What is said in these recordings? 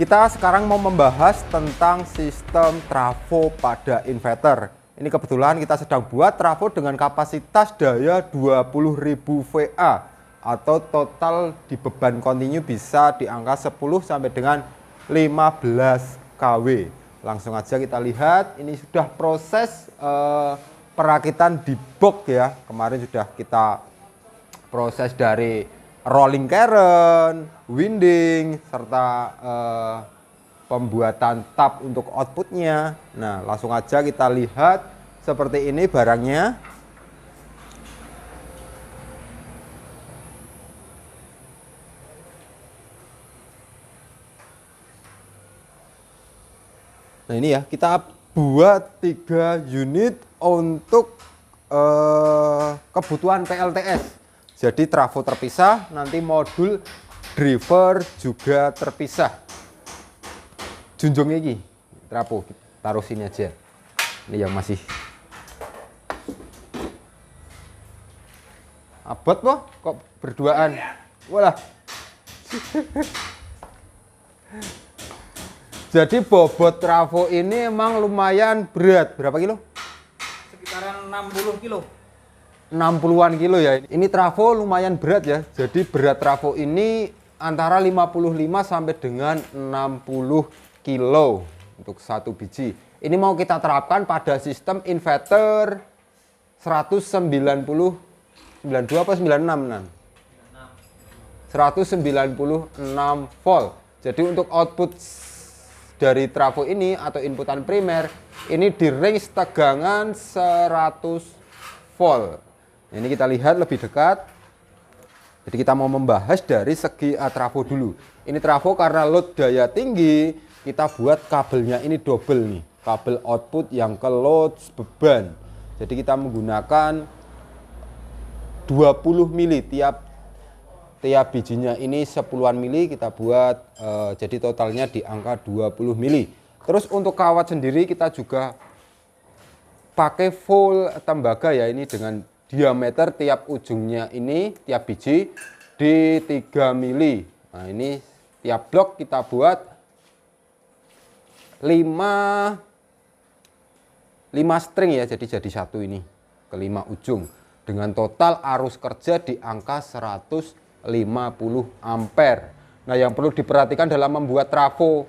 Kita sekarang mau membahas tentang sistem trafo pada inverter. Ini kebetulan kita sedang buat trafo dengan kapasitas daya 20.000 VA atau total di beban kontinu bisa di angka 10 sampai dengan 15 kW. Langsung aja kita lihat, ini sudah proses perakitan di box ya. Kemarin sudah kita proses dari rolling current, winding, serta pembuatan tab untuk outputnya. Nah, langsung aja kita lihat seperti ini barangnya. Nah ini ya, kita buat 3 unit untuk kebutuhan PLTS. Jadi trafo terpisah, nanti modul driver juga terpisah. Junjung ini trafo, taruh sini aja. Ini yang masih abot kok berduaan. Walah. Jadi bobot trafo ini emang lumayan berat. Berapa kilo? Sekitaran 60 kilo. 60-an kilo ya. Ini trafo lumayan berat ya. Jadi berat trafo ini antara 55 sampai dengan 60 kilo untuk satu biji. Ini mau kita terapkan pada sistem inverter 190 92 apa 96? 196 volt. Jadi untuk output dari trafo ini atau inputan primer ini di range tegangan 100 volt. Ini kita lihat lebih dekat. Jadi kita mau membahas dari segi trafo dulu. Ini trafo karena load daya tinggi, kita buat kabelnya ini double nih. Kabel output yang ke load beban. Jadi kita menggunakan 20 mili tiap bijinya ini 10-an mili kita buat, jadi totalnya di angka 20 mili. Terus untuk kawat sendiri kita juga pakai full tembaga ya, ini dengan diameter tiap ujungnya ini tiap biji di 3 mili. Nah ini tiap blok kita buat 5 string ya, jadi satu ini ke 5 ujung dengan total arus kerja di angka 150 ampere. Nah yang perlu diperhatikan dalam membuat trafo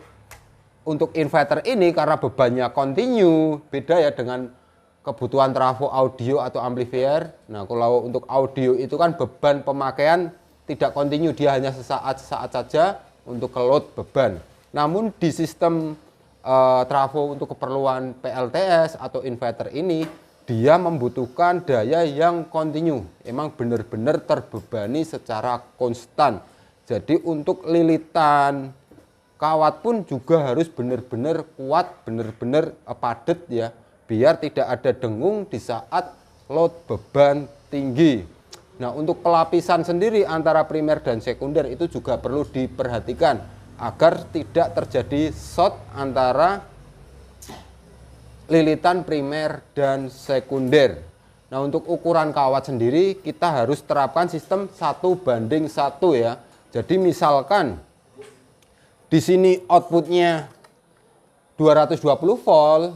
untuk inverter ini karena bebannya kontinu, beda ya dengan kebutuhan trafo audio atau amplifier. Nah kalau untuk audio itu kan beban pemakaian tidak kontinu, dia hanya sesaat-sesaat saja untuk ke load beban. Namun di sistem trafo untuk keperluan PLTS atau inverter ini dia membutuhkan daya yang kontinu, emang benar-benar terbebani secara konstan. Jadi untuk lilitan kawat pun juga harus benar-benar kuat, benar-benar padat ya, biar tidak ada dengung di saat load beban tinggi. Nah untuk pelapisan sendiri antara primer dan sekunder itu juga perlu diperhatikan agar tidak terjadi short antara lilitan primer dan sekunder. Nah untuk ukuran kawat sendiri kita harus terapkan sistem 1:1 ya. Jadi misalkan di sini outputnya 220 volt,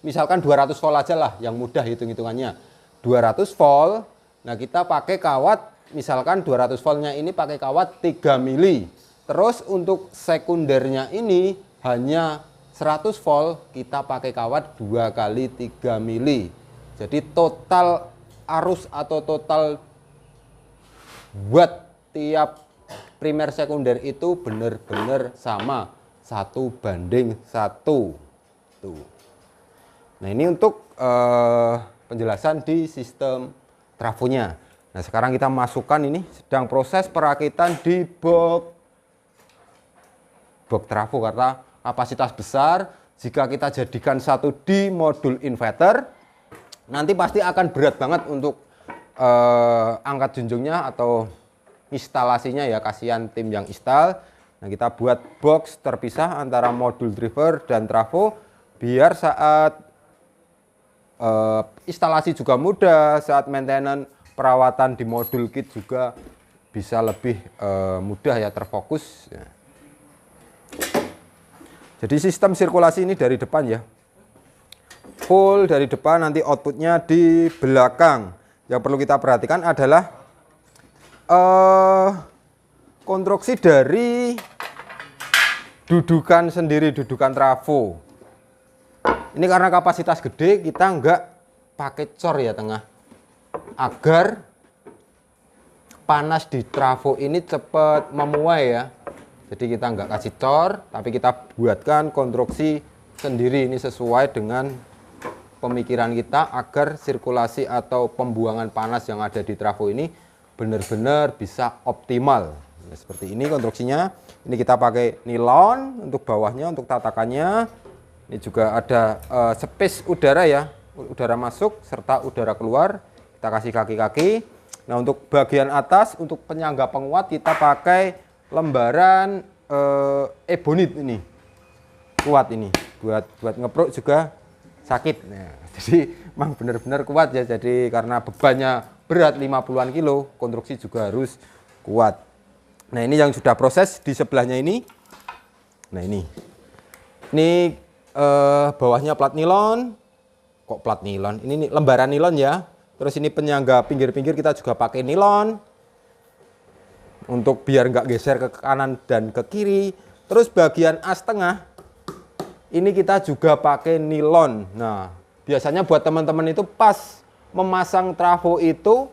misalkan 200 volt aja lah yang mudah hitung-hitungannya. 200 volt. Nah, kita pakai kawat misalkan 200 voltnya ini pakai kawat 3 mili. Terus untuk sekundernya ini hanya 100 volt, kita pakai kawat 2 kali 3 mili. Jadi total arus atau total watt tiap primer sekunder itu benar-benar sama, 1:1. Tuh. Nah ini untuk penjelasan di sistem trafonya. Nah sekarang kita masukkan, ini sedang proses perakitan di box trafo karena kapasitas besar. Jika kita jadikan satu di modul inverter, nanti pasti akan berat banget untuk angkat junjungnya atau instalasinya ya, kasihan tim yang install. Nah kita buat box terpisah antara modul driver dan trafo biar saat instalasi juga mudah, saat maintenance perawatan di modul kit juga bisa lebih mudah ya, terfokus ya. Jadi sistem sirkulasi ini dari depan ya. Full dari depan, nanti outputnya di belakang. Yang perlu kita perhatikan adalah konstruksi dari dudukan sendiri, dudukan trafo. Ini karena kapasitas gede, kita nggak pakai cor ya tengah, agar panas di trafo ini cepat memuai ya. Jadi kita nggak kasih cor, tapi kita buatkan konstruksi sendiri. Ini sesuai dengan pemikiran kita agar sirkulasi atau pembuangan panas yang ada di trafo ini benar-benar bisa optimal. Nah, seperti ini konstruksinya. Ini kita pakai nilon untuk bawahnya, untuk tatakannya. Ini juga ada space udara ya, udara masuk serta udara keluar. Kita kasih kaki-kaki. Nah, untuk bagian atas, untuk penyangga penguat kita pakai lembaran ebonit ini. Kuat ini, buat ngepruk juga sakit. Nah, jadi memang benar-benar kuat ya. Jadi karena bebannya berat 50-an kilo, konstruksi juga harus kuat. Nah, ini yang sudah proses di sebelahnya ini. Nah, ini bawahnya plat nilon. Kok plat nilon? Ini lembaran nilon ya. Terus ini penyangga pinggir-pinggir kita juga pakai nilon untuk biar nggak geser ke kanan dan ke kiri. Terus bagian as tengah ini kita juga pakai nilon. Nah, biasanya buat teman-teman itu pas memasang trafo itu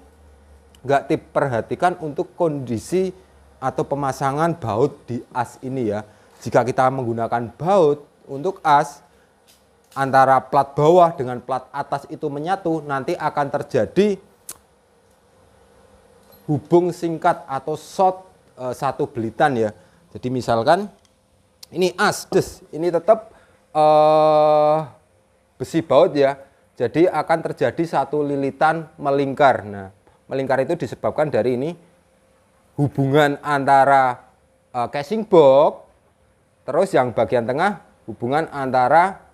nggak diperhatikan untuk kondisi atau pemasangan baut di as ini ya. Jika kita menggunakan baut untuk as, antara plat bawah dengan plat atas itu menyatu, nanti akan terjadi hubung singkat atau short satu belitan ya. Jadi misalkan ini as, ini tetap besi baut ya. Jadi akan terjadi satu lilitan melingkar. Nah, melingkar itu disebabkan dari ini hubungan antara casing box, terus yang bagian tengah hubungan antara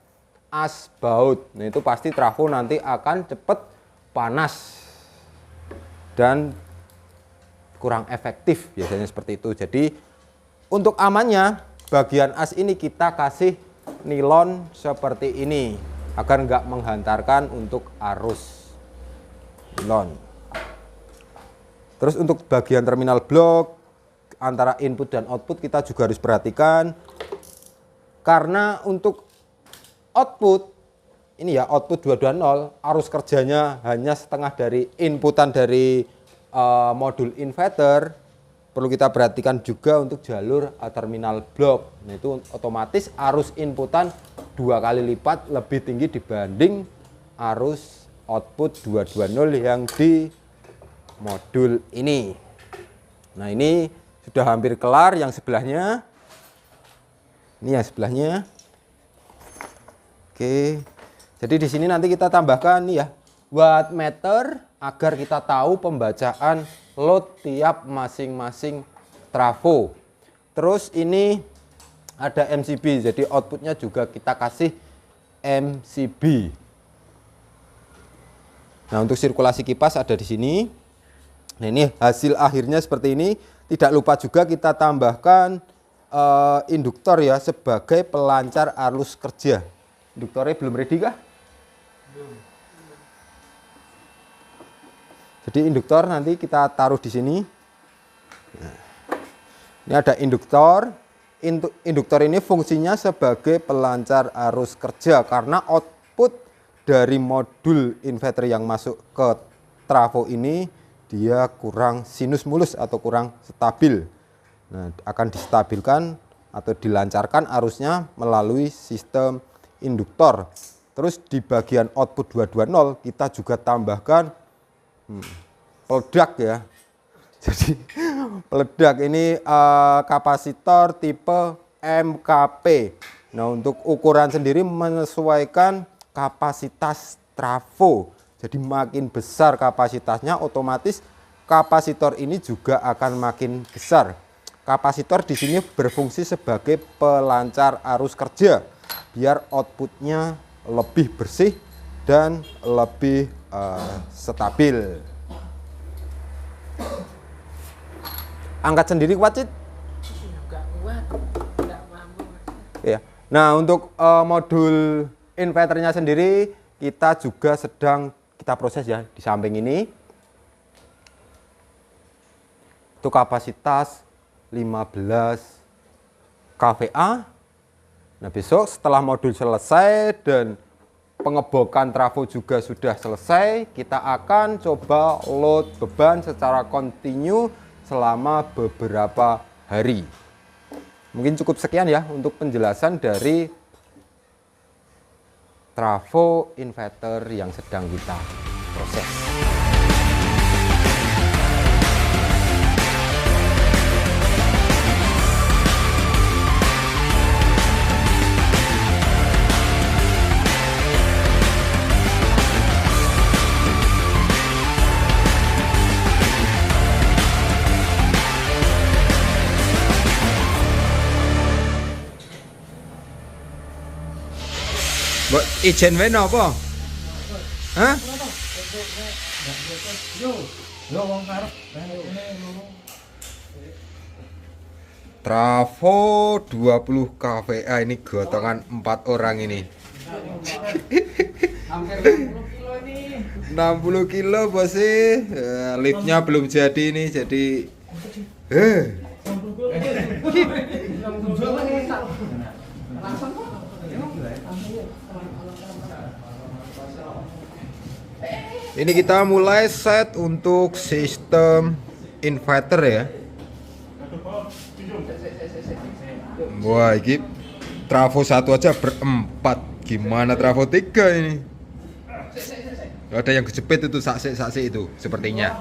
as baut. Nah, itu pasti trafo nanti akan cepat panas dan kurang efektif, biasanya seperti itu. Jadi untuk amannya bagian as ini kita kasih nilon seperti ini agar nggak menghantarkan untuk arus nilon. Terus untuk bagian terminal blok antara input dan output kita juga harus perhatikan, karena untuk output ini ya, output 220 arus kerjanya hanya setengah dari inputan dari modul inverter. Perlu kita perhatikan juga untuk jalur terminal blok. Nah, itu otomatis arus inputan 2 kali lipat lebih tinggi dibanding arus output 220 yang di modul ini. Nah, ini sudah hampir kelar. Yang sebelahnya, ini yang sebelahnya. Oke, jadi di sini nanti kita tambahkan nih ya, wattmeter agar kita tahu pembacaan load tiap masing-masing trafo. Terus ini ada MCB, jadi outputnya juga kita kasih MCB. Nah, untuk sirkulasi kipas ada di sini. Nah, ini hasil akhirnya seperti ini. Tidak lupa juga kita tambahkan induktor ya sebagai pelancar arus kerja. Induktornya belum ready kah? Belum. Jadi induktor nanti kita taruh di sini. Nah, ini ada induktor. Induktor ini fungsinya sebagai pelancar arus kerja karena output dari modul inverter yang masuk ke trafo ini dia kurang sinus mulus atau kurang stabil. Nah, akan distabilkan atau dilancarkan arusnya melalui sistem induktor. Terus di bagian output 220 kita juga tambahkan peledak ya. Jadi peledak ini kapasitor tipe MKP. Nah, untuk ukuran sendiri menyesuaikan kapasitas trafo. Jadi makin besar kapasitasnya, otomatis kapasitor ini juga akan makin besar. Kapasitor di sini berfungsi sebagai pelancar arus kerja biar outputnya lebih bersih dan lebih stabil. Angkat sendiri kuat, Cid? Enggak kuat, enggak mampu. Ya. Nah, untuk modul inverternya sendiri kita juga sedang kita proses ya di samping ini. Itu kapasitas 15 kVA. Nah, besok setelah modul selesai dan pengebokan trafo juga sudah selesai, kita akan coba load beban secara kontinu selama beberapa hari. Mungkin cukup sekian ya untuk penjelasan dari trafo inverter yang sedang kita proses. Mbok ijen wae napa? Hah? Trafo 20 kVA ini gotongan 4 orang ini. Hampir 60 kilo ini. 60 kilo bos liftnya belum jadi ini jadi ini kita mulai set untuk sistem inverter ya. Wah, ini trafo 1 aja berempat. Gimana trafo 3 ini? Ada yang kejepit itu saksi itu sepertinya.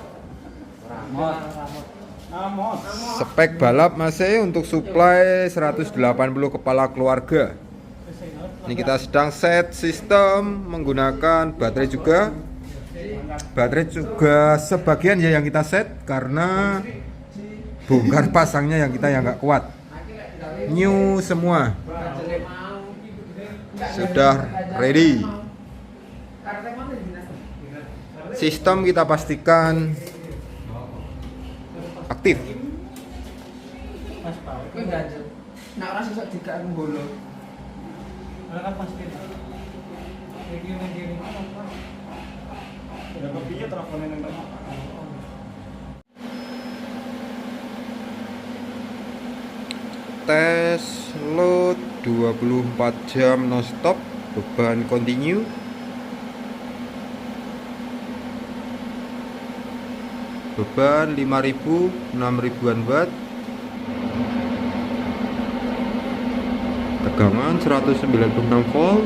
Spek balap masih untuk suplai 180 kepala keluarga. Ini kita sedang set sistem menggunakan baterai juga. Baterai juga sebagian ya yang kita set karena bongkar pasangnya yang nggak kuat. New semua. Sudah ready. Sistem kita pastikan aktif. Nah, orang sesuk juga nggolo. Kan pasti. Iki udah kepiye teleponnya nembak. Tes load 24 jam non-stop, beban continue. Beban 5000, 6000-an watt. Tegangan 196 volt.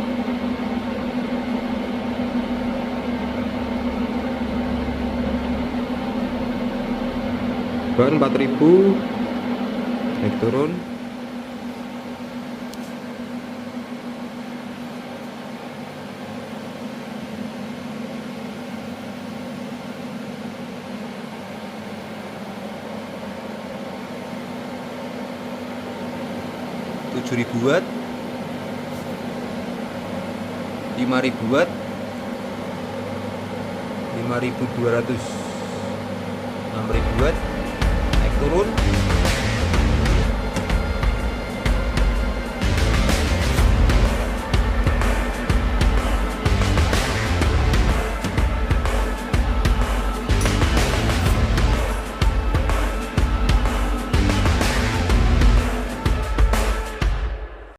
Beban 4000. Naik turun. Ribu watt, 5000 watt, 5200, 6000 watt, naik turun.